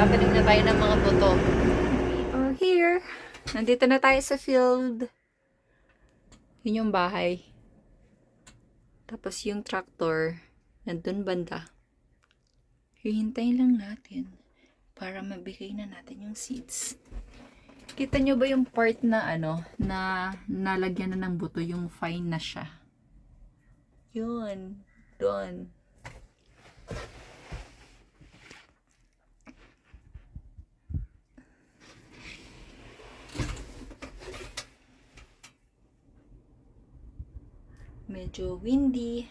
Magtatanim na tayo ng mga buto. Oh, here. Nandito na tayo sa field. Yun yung bahay. Tapos yung tractor, nandun banda. Hihintayin lang natin para mabigay na natin yung seeds. Kita nyo ba yung part na na nalagyan na ng buto, yung fine na siya? Yun. Doon. Medyo windy,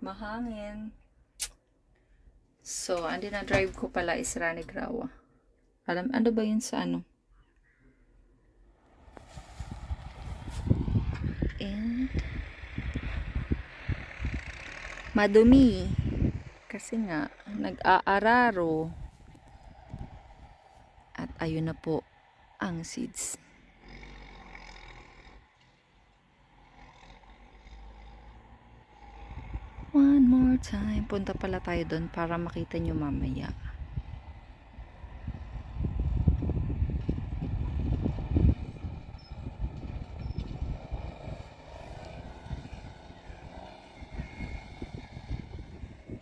mahangin. So, ang dinadrive ko pala is Ranigrawa. Ano ba yun sa And, madumi. Kasi nga, nag-aararo. At ayun na po ang seeds. One more time. Punta pala tayo doon para makita nyo mamaya.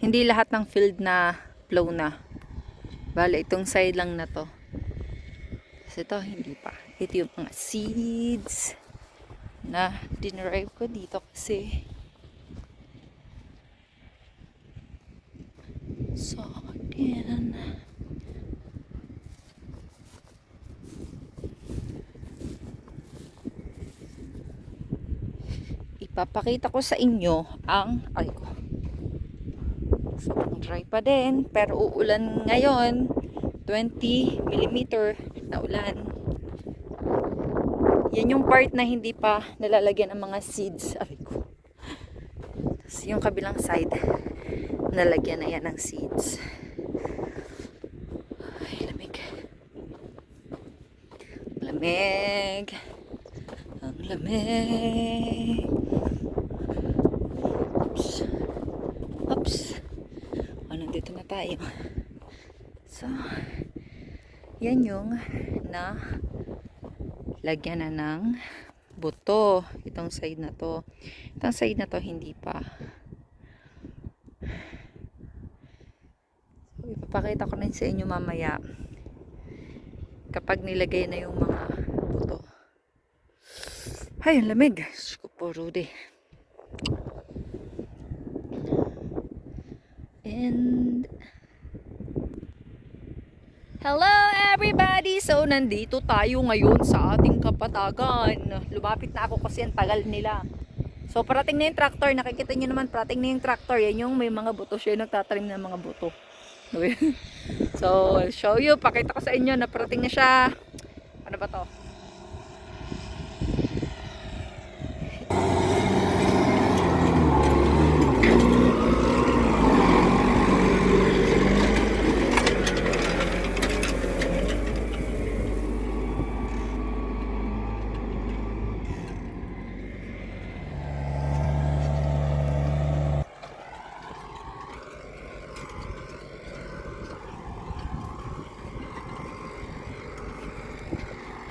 Hindi lahat ng field na plow na. Bale, itong side lang na to. Kasi ito, hindi pa. Ito yung mga seeds na dinerive ko dito kasi so, again. Ipapakita ko sa inyo ang so, dry pa din pero uulan ngayon 20 mm na ulan. Yan yung part na hindi pa nalalagyan ng mga seeds. Tapos yung kabilang side nalagyan na yan ng seeds. Ay, lamig. Lamig. Ang lamig. Oops. Nandito na tayo. So, yan yung na lagyan na ng buto. Itong side na to. Itong side na to hindi pa. So, ipapakita ko rin sa inyo mamaya kapag nilagay na yung mga buto. Ay, ang lamig. Skupo, Rudy. And hello everybody! So, nandito tayo ngayon sa ating kapatagan. Lumapit na ako kasi ang tagal nila. So, parating na yung tractor. Nakikita nyo naman, parating na yung tractor. Yan yung may mga buto. Siya yung nagtatanim ng mga buto. So, I'll show you. Pakita ko sa inyo na parating na siya. Ano ba to?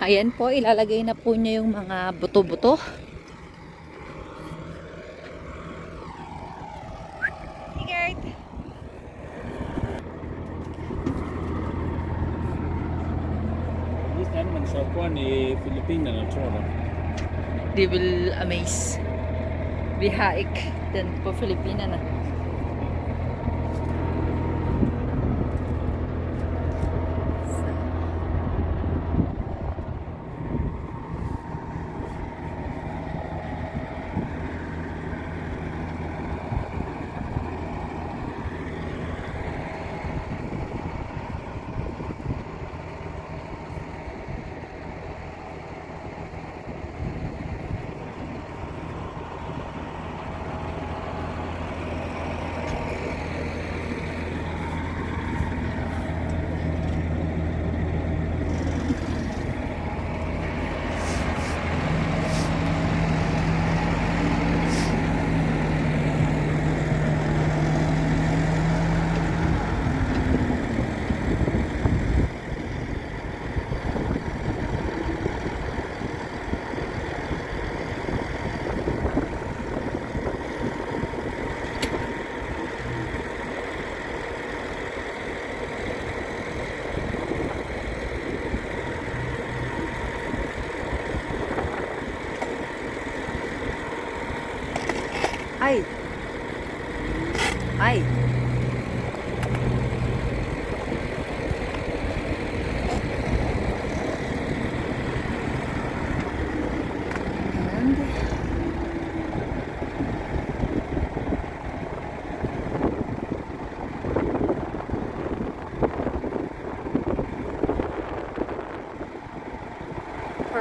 Ayan po, ilalagay na po niya yung mga buto-buto. Hey, Gert! Just naman sa kuan ni Filipina na tsura. They will amaze. Bihaik din po Filipina na.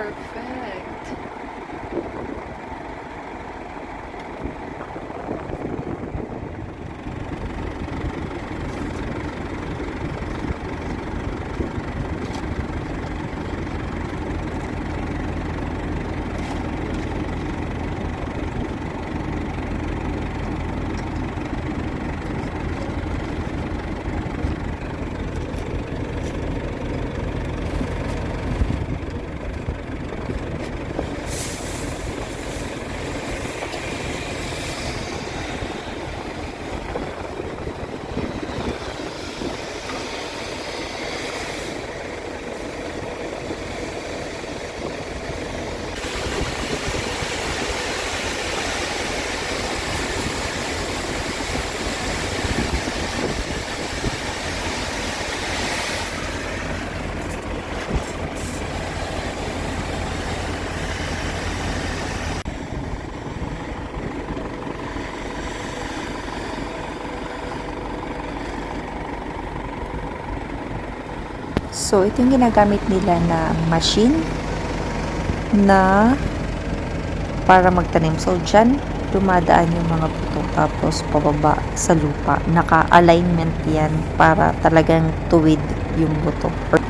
Perfect. So, ito yung ginagamit nila na machine na para magtanim. So, dyan, dumadaan yung mga buto tapos pababa sa lupa. Naka-alignment yan para talagang tuwid yung buto. When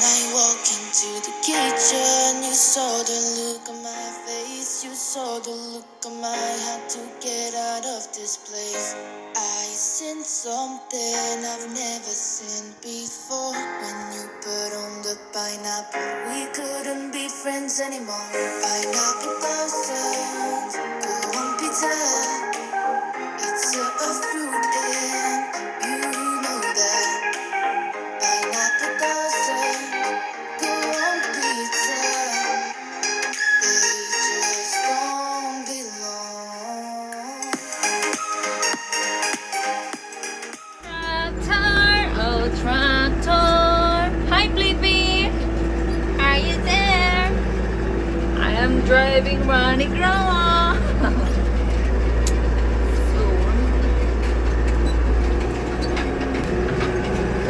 I walk into the kitchen, you saw the look on my face, you saw the look on my had to get out of this place. I seen something I've never seen before. When you put on the pineapple, we couldn't be friends anymore. Pineapple thousands, go on pizza. It's a fruit and you know that. Pineapple doesn't go on pizza. They just don't belong. Tractor, oh tractor. Hi, Blippi. Are you there? I am driving Ronnie Grower.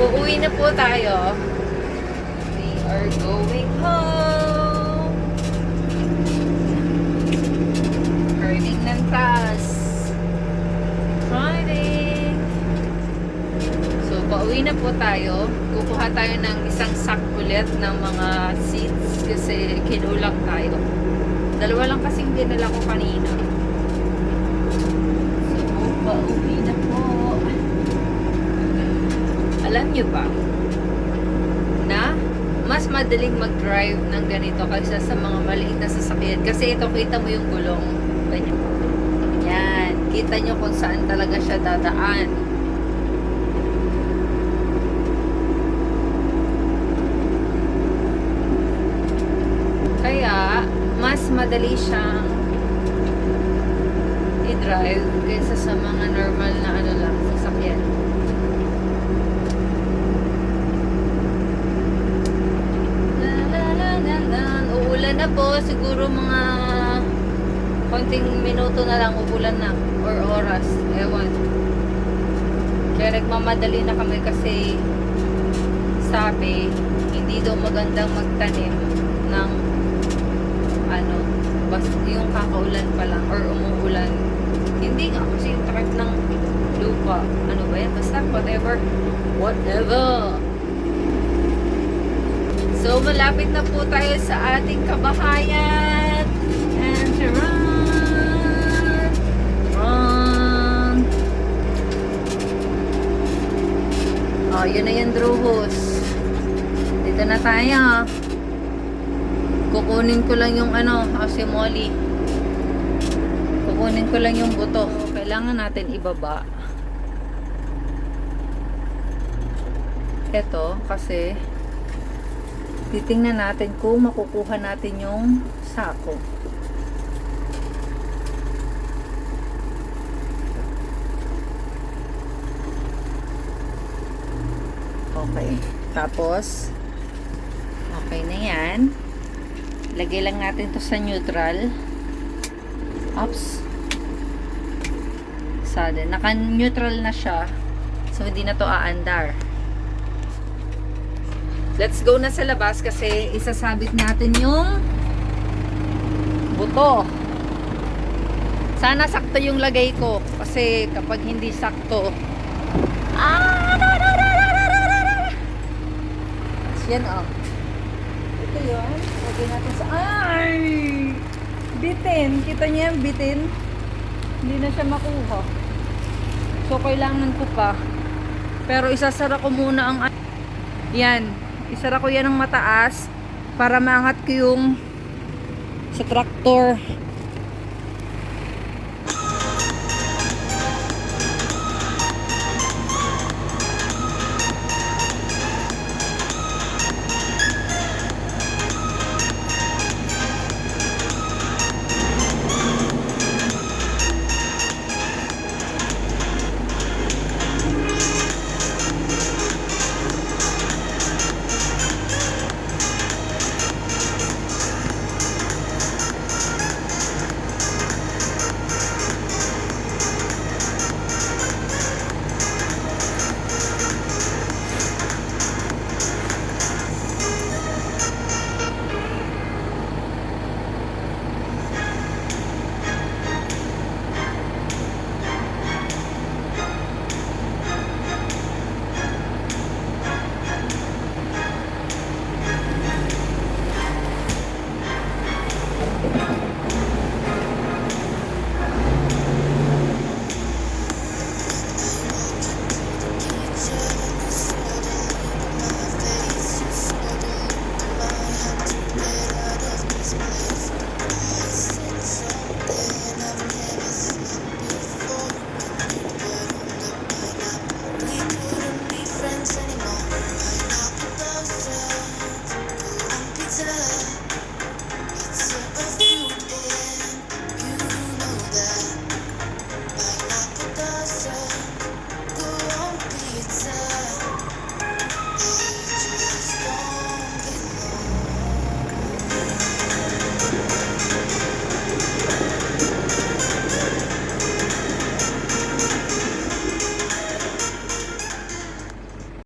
Uuwi na po tayo. We are going home. Curving ng taas. Driving. So, pauwi na po tayo. Kukuha tayo ng isang sack ulit ng mga seeds kasi kinulang tayo. Dalawa lang kasing dinala ko kanina. So, pauwi na po. Alam nyo ba na mas madaling mag-drive ng ganito kaysa sa mga maliit na sasakyan? Kasi ito, kita mo yung gulong. Ganyan. Yan. Kita nyo kung saan talaga siya dadaan. Kaya, mas madali siyang i-drive kaysa sa mga normal na ano lang, sasakyan. Uulan na po, siguro mga konting minuto na lang uulan na or oras, ewan. Kaya nagmamadali na kami kasi sabi hindi daw magandang magtanim ng ano, basta yung kakaulan pa lang or umuulan. Hindi nga kasi yung takip ng lupa, ano ba yan, basta whatever. So, malapit na po tayo sa ating kabahayan. And run! Run! Oh, yun na yung Druhos. Dito na tayo. Kukunin ko lang yung ano, si Molly. Kukunin ko lang yung buto. Kailangan natin ibaba. Ito, kasi titingnan natin kung makukuha natin yung sako. Okay. Tapos, okay na yan. Lagay lang natin to sa neutral. Oops. Sudden. Naka-neutral na siya. So, hindi na to aandar. Let's go na sa labas kasi isasabit natin yung buto. Sana sakto yung lagay ko kasi kapag hindi sakto yan ito yun, lagay natin sa bitin, kita niya yung bitin, hindi na siya makuha, so kailangan ko pa, pero isasara ko muna ang yan, isara ko yan ng mataas para maangat ko yung sa tractor